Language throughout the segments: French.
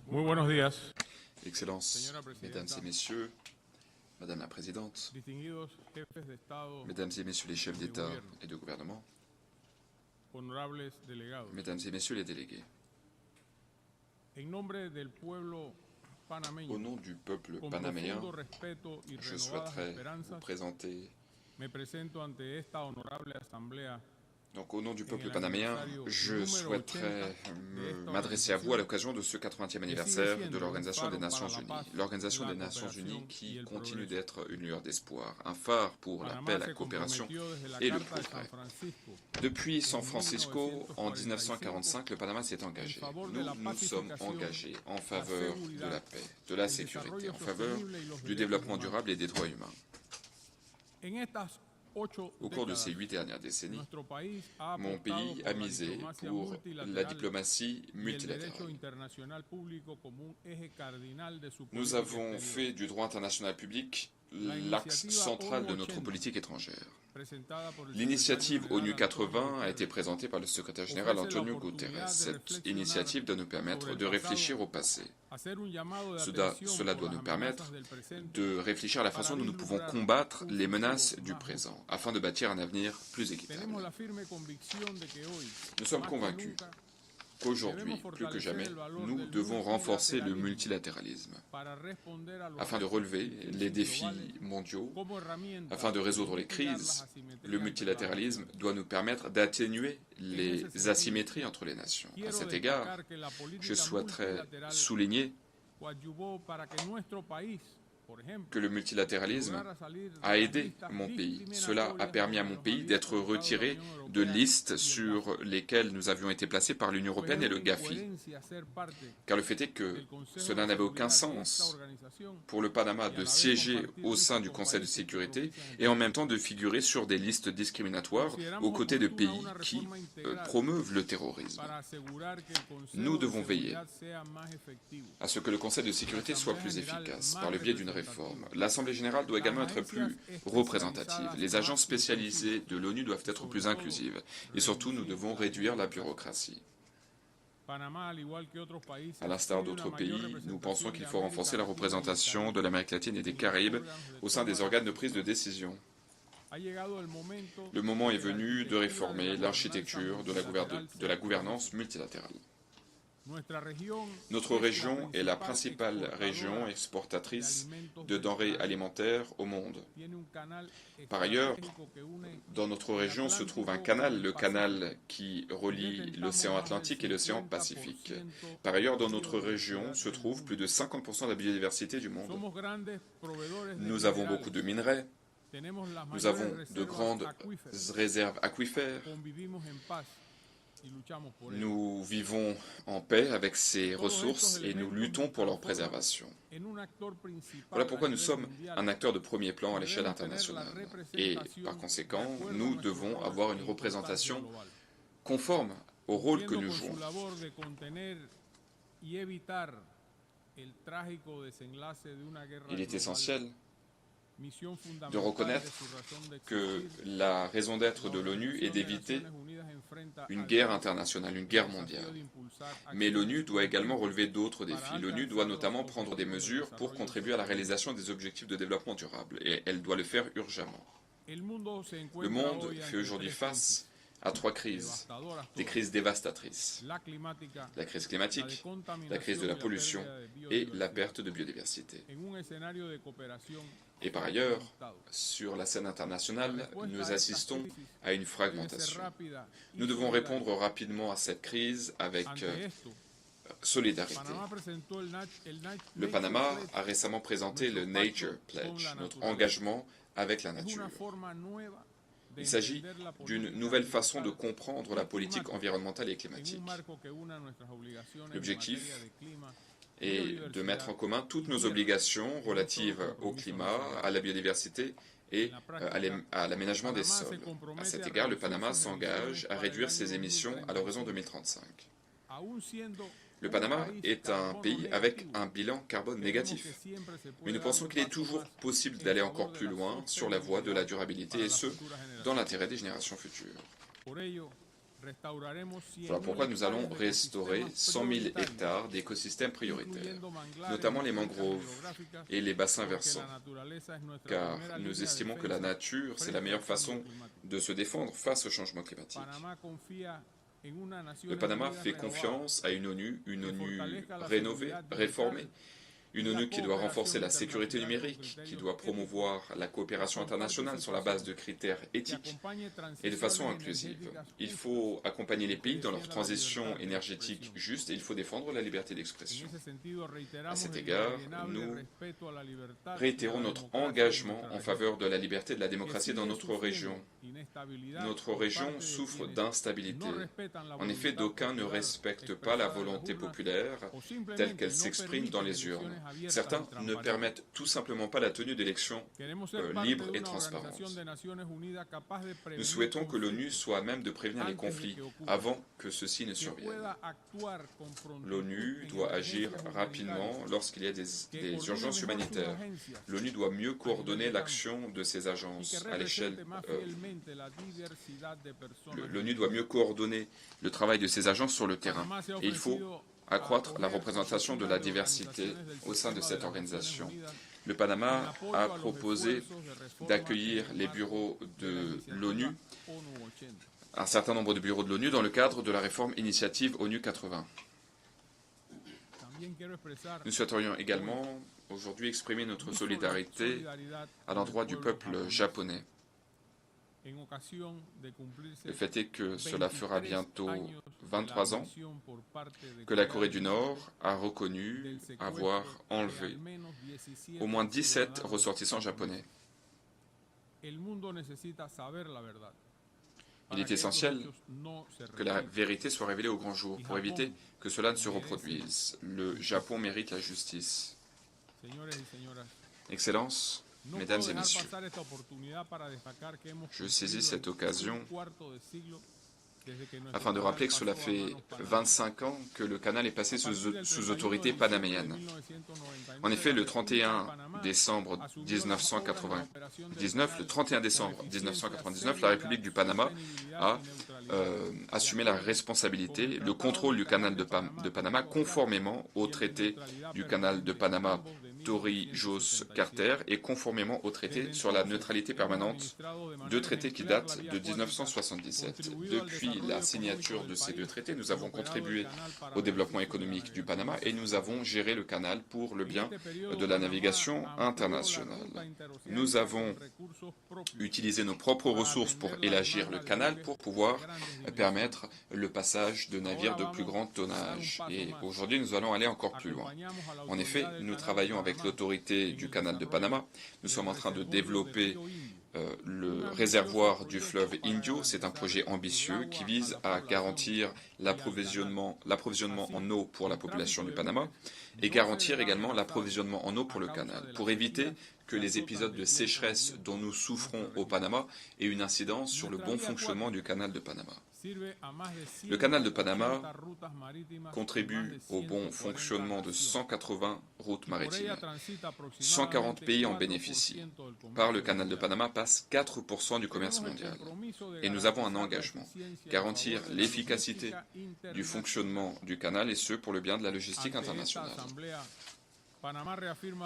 Muy buenos días, Excellences, señora Mesdames Presidenta, et Messieurs, Madame la Présidente, distinguidos jefes de Estado Mesdames et Messieurs les chefs y de d'État gobierno, et de gouvernement, honorables delegados, Mesdames et Messieurs les délégués, en nombre del pueblo au panameño, nom du peuple con panaméen, profundo respeto y je renovadas souhaiterais vous esperanzas, présenter, me presento ante esta honorable asamblea donc au nom du en peuple el panaméen, aniversario je número 80 souhaiterais de esta m'adresser à vous à organización l'occasion de ce 80e que sigue anniversaire de siendo un l'Organisation des faro para Nations la Unies. paz, L'Organisation la des Nations Unies cooperación y qui el continue progreso. d'être une lueur d'espoir, un phare pour la paix, Panamá la se coopération comprometió desde la et le Carta de San progrès. Francisco Depuis San en Francisco, en 1945, 1945, le Panama s'est en engagé. favor de Nous la nous sommes pacificación, engagés en la faveur de seguridad, la paix, de la el sécurité, desarrollo en faveur sostenible y los du derechos développement humanos. durable et des droits humains. En estas 8 Au cours de décadas, ces 8 dernières décennies, nuestro país ha mon apostado pays a por la misé diplomacia pour la multilateral diplomatie y el derecho multilatérale. internacional público como un eje cardinal de su Nous política avons exterior. fait du droit international public La l'axe iniciativa central de ONU notre 80, politique étrangère. presentada por el L'initiative secretario ONU general Antonio 80 a été Guterres, présentée par le secrétaire général ofrece la Antonio oportunidad Guterres. de Cette reflexionar initiative doit nous permettre sobre el de réfléchir pasado, au passé. hacer un llamado de Cela atención doit por nous las permettre amenazas del presente de réfléchir à la para façon dont nous pouvons vislumbrar combattre un les menaces futuro du más présent, justo. afin de bâtir un avenir plus équitable. Tenemos la firme convicción de que hoy, Nous sommes más que convaincus nunca, qu'aujourd'hui, plus que jamais, nous devons renforcer le multilatéralisme para responder a los afin de retos relever y crisis les défis globales mondiaux, como herramienta afin de de résoudre les mitigar las crises. asimetrías Le entre las multilatéralisme naciones. doit nous permettre d'atténuer les En ese sentido, asymétries entre les nations. À Quiero cet égard, destacar que la je política souhaiterais multilateral souligner coadyuvó para que nuestro país, por ejemplo, que le multilatéralisme lograra salir de a las aidé listas mon pays. Cela a discriminatorias permis à donde mon nos pays había d'être colocado la retiré Unión de Europea listes y el sur GAFI. lesquelles nous avions été placés par l'Union Pues européenne es et le una GAFI. incoherencia ser parte Car le fait est que del Consejo cela de n'avait aucun Seguridad de esta sens organización pour le Panama y a de la vez siéger compartir au listas sein du con Conseil de países que sécurité propician el et en même terrorismo. temps de figurer sur des listes discriminatoires aux Consideramos côtés de oportuna pays una qui reforma integral promeuvent le terrorisme. para asegurar que el Nous Consejo de devons veiller Seguridad sea más efectivo. à ce que le Conseil de sécurité soit plus efficace par le biais d'une réforme. L'Assemblée générale doit également être plus représentative. Les agences spécialisées de l'ONU doivent être plus inclusives. Et surtout, nous devons réduire la bureaucratie. Panamá, al igual que otros países, À l'instar pide una d'autres mayor pays, nous pensons representación qu'il de faut América renforcer la Latina y del représentation Caribe de l'Amérique latine et des en los Caraïbes órganos de au sein des toma organes de prise de décision. Ha llegado el momento Le moment est de la venu de arquitectura réformer de la l'architecture gobernanza de la multilateral gouvernance multilatérale. Nuestra región Notre es région est la principal principale région exportadora exportatrice de alimentos de denrées vegetales. alimentaires au monde. Tiene un canal Par ailleurs, estratégico que une dans notre région se trouve un Atlántico canal, con el le Pacífico. canal qui relie l'océan Atlantique et l'océan Pacifique. Par ailleurs, dans notre région se trouve plus de 50% de la biodiversité du monde. Somos grandes proveedores de Nous avons minerales. beaucoup de minerais, Tenemos las nous mayores avons de reservas grandes acuíferas. réserves aquifères. Convivimos en paz y luchamos por ello. Nous vivons en paix avec ces Todos ressources estos et nous elementos luttons pour leur transforman préservation. en un actor principal Voilà pourquoi a nous nivel sommes mundial. un acteur de premier plan à l'échelle Debemos tener la internationale. Et representación par de conséquent, acuerdo a nous nuestro devons rol avoir une e importancia représentation global. conforme au rôle que Cumpliendo nous con jouons. su labor de contener y evitar el trágico desenlace de una guerra Il est global, essentiel misión de fundamental reconnaître de su razón que d'existir. la raison d'être de La l'ONU est Organización de d'éviter Naciones Unidas enfrenta une al guerre reto internationale, une y guerre desafío mondiale. de impulsar Mais acciones l'ONU doit également urgentes relever d'autres para défis. L'ONU doit alcanzar los notamment prendre des objetivos de mesures pour desarrollo contribuer à la sostenible. réalisation des objectifs de développement durable. Et elle doit le faire urgemment. El mundo se Le encuentra monde hoy fait ante aujourd'hui tres face à trois crises, devastadoras des todas. crises dévastatrices. La climática, La crise la climatique, la crise decontaminación de y la la pollution pérdida de et la biodiversidad. perte de biodiversité. En un escenario de cooperación Et par ailleurs, conectado. sur la scène internationale, La respuesta nous a estas assistons crisis à une debe ser fragmentation. rápida y Nous devons solidaria. répondre rapidement à cette crise avec Ante esto, solidarité. Panamá presentó el Le Nature Panama Pledge. a récemment présenté le Notre Nature pacto con Pledge, la notre naturaleza. engagement avec la Es nature. una forma nueva de Il s'agit entender la d'une política nouvelle façon de ambiental comprendre la politique environnementale et en climatique un marco que una nuestras obligaciones en L'objectif materia de clima, et de biodiversidad, mettre en commun toutes nos obligations relatives au climat, à la biodiversité et à l'aménagement des sols. À cet égard, le Panama s'engage à réduire ses émissions à l'horizon 2035. aún siendo Le Panama est un pays avec un bilan carbone négatif. Mais nous pensons qu'il est toujours possible d'aller encore plus loin sur la voie de la durabilité et ce, dans l'intérêt des générations futures. Voilà pourquoi nous allons restaurer 100 000 hectares d'écosystèmes prioritaires, notamment les mangroves et les bassins versants, car nous estimons que la nature, c'est la meilleure façon de se défendre face au changement climatique. Le Panama fait confiance à une ONU rénovée, réformée, une ONU qui doit renforcer la sécurité numérique, qui doit promouvoir la coopération internationale sur la base de critères éthiques et de façon inclusive. Il faut accompagner les pays dans leur transition énergétique juste et il faut défendre la liberté d'expression. À cet égard, nous réitérons notre engagement en faveur de la liberté et de la démocratie dans notre région. Notre région souffre d'instabilité. En effet, d'aucuns ne respectent pas la volonté populaire telle qu'elle s'exprime dans les urnes. Certains ne permettent tout simplement pas la tenue d'élections libres et transparentes. Nous souhaitons que l'ONU soit à même de prévenir les conflits avant que ceux-ci ne surviennent. L'ONU doit agir rapidement lorsqu'il y a des urgences humanitaires. L'ONU doit mieux coordonner l'action de ses agences à l'échelle. L'ONU doit mieux coordonner le travail de ses agences sur le terrain. Et il faut accroître la représentation de la diversité au sein de cette organisation. Le Panama a proposé d'accueillir les bureaux de l'ONU, un certain nombre de bureaux de l'ONU, dans le cadre de la réforme initiative ONU 80. Nous souhaiterions également aujourd'hui exprimer notre solidarité à l'endroit du peuple japonais. Le fait est que cela fera bientôt 23 ans que la Corée du Nord a reconnu avoir enlevé au moins 17 ressortissants japonais. Il est essentiel que la vérité soit révélée au grand jour pour éviter que cela ne se reproduise. Le Japon mérite la justice. Excellences, Mesdames et Messieurs, je saisis cette occasion afin de rappeler que cela fait 25 ans que le canal est passé sous autorité panaméenne. En effet, le 31 décembre 1999, la République du Panama a assumé la responsabilité, le contrôle du canal de Panama conformément au traité du canal de Panama Torrijos-Carter et conformément au traité sur la neutralité permanente, deux traités qui datent de 1977. Depuis la signature de ces deux traités, nous avons contribué au développement économique du Panama et nous avons géré le canal pour le bien de la navigation internationale. Nous avons utilisé nos propres ressources pour élargir le canal pour pouvoir permettre le passage de navires de plus grand tonnage. Et aujourd'hui, nous allons aller encore plus loin. En effet, nous travaillons avec l'autorité du canal de Panama. Nous sommes en train de développer le réservoir du fleuve Indio. C'est un projet ambitieux qui vise à garantir l'approvisionnement en eau pour la population du Panama et garantir également l'approvisionnement en eau pour le canal, pour éviter que les épisodes de sécheresse dont nous souffrons au Panama aient une incidence sur le bon fonctionnement du canal de Panama. Le canal de Panama contribue au bon fonctionnement de 180 routes maritimes. 140 pays en bénéficient. Par le canal de Panama passe 4% du commerce mondial. Et nous avons un engagement, garantir l'efficacité du fonctionnement du canal et ce pour le bien de la logistique internationale.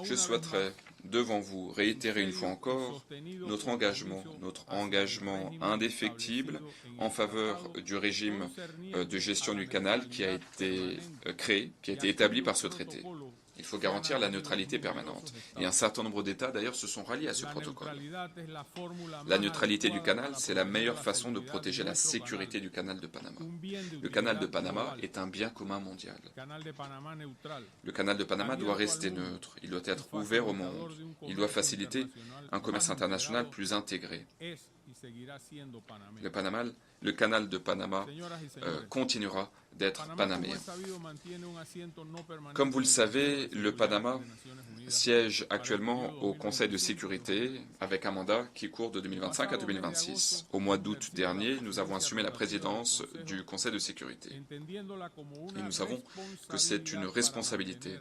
Je souhaiterais devant vous réitérer une fois encore notre engagement indéfectible en faveur du régime de gestion du canal qui a été créé, qui a été établi par ce traité. Il faut garantir la neutralité permanente. Et un certain nombre d'États, d'ailleurs, se sont ralliés à ce protocole. La neutralité du canal, c'est la meilleure façon de protéger la sécurité du canal de Panama. Le canal de Panama est un bien commun mondial. Le canal de Panama doit rester neutre. Il doit être ouvert au monde. Il doit faciliter un commerce international plus intégré. Le canal de Panama continuera d'être panaméen. Comme vous le savez, le Panama siège actuellement au Conseil de sécurité avec un mandat qui court de 2025 à 2026. Au mois d'août dernier, nous avons assumé la présidence du Conseil de sécurité. Et nous savons que c'est une responsabilité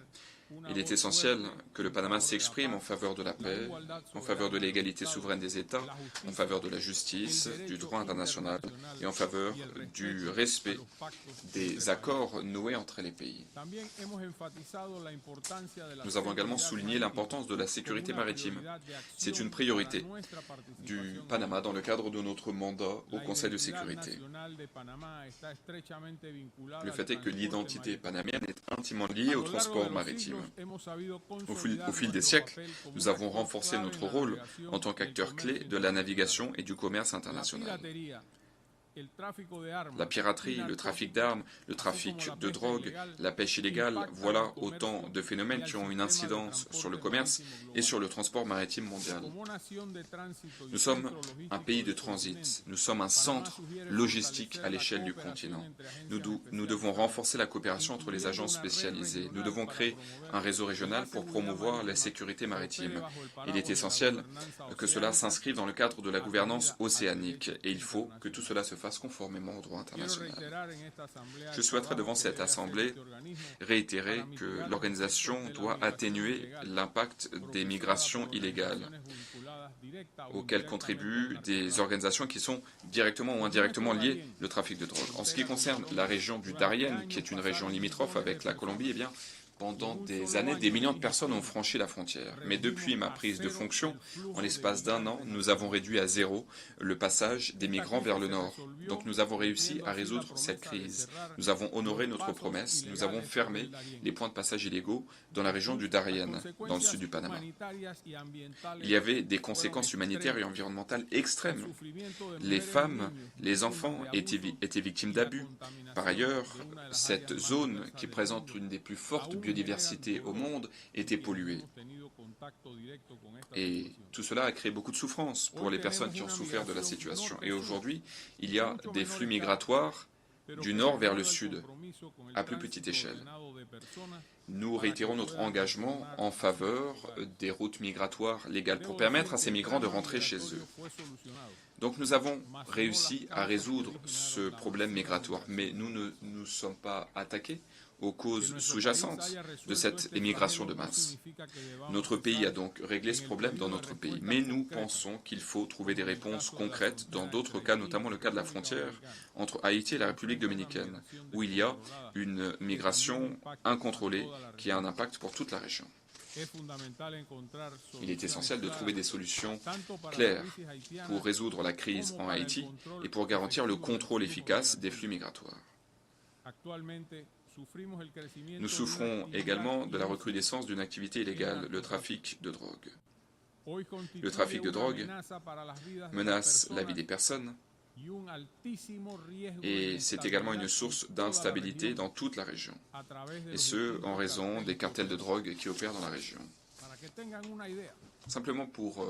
Il est essentiel que le Panama s'exprime en faveur de la paix, en faveur de l'égalité souveraine des États, en faveur de la justice, du droit international et en faveur du respect des accords noués entre les pays. Nous avons également souligné l'importance de la sécurité maritime. C'est une priorité du Panama dans le cadre de notre mandat au Conseil de sécurité. Le fait est que l'identité panaméenne est intimement liée au transport maritime. Au fil des siècles, nous avons renforcé notre rôle en tant qu'acteur clé de la navigation et du commerce international. La piraterie, le trafic d'armes, le trafic de drogue, la pêche illégale, voilà autant de phénomènes qui ont une incidence sur le commerce et sur le transport maritime mondial. Nous sommes un pays de transit, nous sommes un centre logistique à l'échelle du continent. Nous devons renforcer la coopération entre les agences spécialisées. Nous devons créer un réseau régional pour promouvoir la sécurité maritime. Il est essentiel que cela s'inscrive dans le cadre de la gouvernance océanique et il faut que tout cela se fasse conformément au droit international. Je souhaiterais devant cette Assemblée réitérer que l'organisation doit atténuer l'impact des migrations illégales auxquelles contribuent des organisations qui sont directement ou indirectement liées au trafic de drogue. En ce qui concerne la région du Darién, qui est une région limitrophe avec la Colombie, eh bien, pendant des années, des millions de personnes ont franchi la frontière. Mais depuis ma prise de fonction, en l'espace d'un an, nous avons réduit à zéro le passage des migrants vers le nord. Donc nous avons réussi à résoudre cette crise. Nous avons honoré notre promesse. Nous avons fermé les points de passage illégaux dans la région du Darién, dans le sud du Panama. Il y avait des conséquences humanitaires et environnementales extrêmes. Les femmes, les enfants étaient victimes d'abus. Par ailleurs, cette zone, qui présente l'une des plus fortes biodiversité au monde, était polluée. Et tout cela a créé beaucoup de souffrance pour les personnes qui ont souffert de la situation. Et aujourd'hui, il y a des flux migratoires du nord vers le sud, à plus petite échelle. Nous réitérons notre engagement en faveur des routes migratoires légales pour permettre à ces migrants de rentrer chez eux. Donc nous avons réussi à résoudre ce problème migratoire, mais nous ne nous sommes pas attaqués aux causes sous-jacentes de cette émigration de masse. Notre pays a donc réglé ce problème dans notre pays, mais nous pensons qu'il faut trouver des réponses concrètes dans d'autres cas, notamment le cas de la frontière entre Haïti et la République dominicaine, où il y a une migration incontrôlée qui a un impact pour toute la région. Il est essentiel de trouver des solutions claires pour résoudre la crise en Haïti et pour garantir le contrôle efficace des flux migratoires. Nous souffrons également de la recrudescence d'une activité illégale, le trafic de drogue. Le trafic de drogue menace la vie des personnes et c'est également une source d'instabilité dans toute la région, et ce, en raison des cartels de drogue qui opèrent dans la région. Simplement pour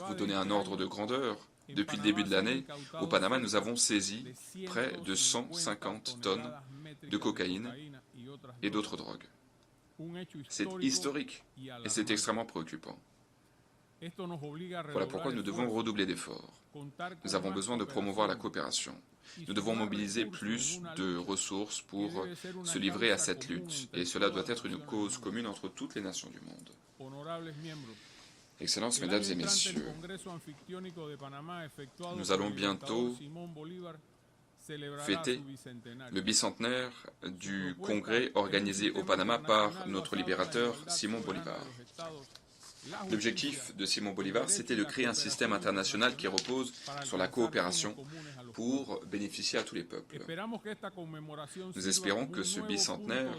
vous donner un ordre de grandeur, depuis le début de l'année, au Panama, nous avons saisi près de 150 tonnes de cocaïne et d'autres drogues. C'est historique et c'est extrêmement préoccupant. Voilà pourquoi nous devons redoubler d'efforts. Nous avons besoin de promouvoir la coopération. Nous devons mobiliser plus de ressources pour se livrer à cette lutte. Et cela doit être une cause commune entre toutes les nations du monde. Excellences, Mesdames et Messieurs, nous allons bientôt fêter le bicentenaire du congrès organisé au Panama par notre libérateur Simón Bolívar. L'objectif de Simón Bolívar, c'était de créer un système international qui repose sur la coopération pour bénéficier à tous les peuples. Nous espérons que ce bicentenaire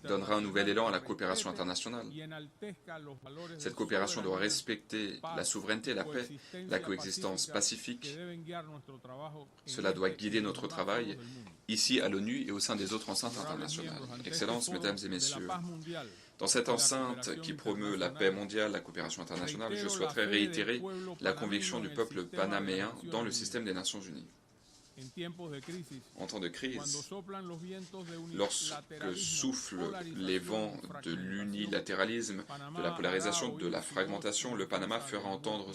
donnera un nouvel élan à la coopération internationale. Cette coopération doit respecter la souveraineté, la paix, la coexistence pacifique. Cela doit guider notre travail ici à l'ONU et au sein des autres enceintes internationales. Excellences, Mesdames et Messieurs, dans cette enceinte qui promeut la paix mondiale, la coopération internationale, je souhaiterais réitérer la conviction du peuple panaméen dans le système des Nations Unies. En temps de crise, lorsque soufflent les vents de l'unilatéralisme, de la polarisation, de la fragmentation, le Panama fera entendre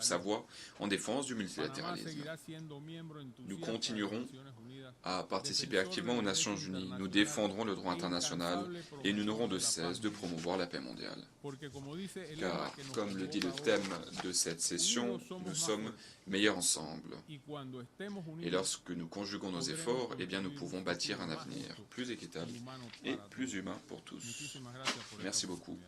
sa voix en défense du multilatéralisme. Nous continuerons à participer activement aux Nations Unies. Nous défendrons le droit international et nous n'aurons de cesse de promouvoir la paix mondiale. Car, comme le dit le thème de cette session, nous sommes meilleurs ensemble. Et lorsque nous conjuguons nos efforts, eh bien nous pouvons bâtir un avenir plus équitable et plus humain pour tous. Merci beaucoup.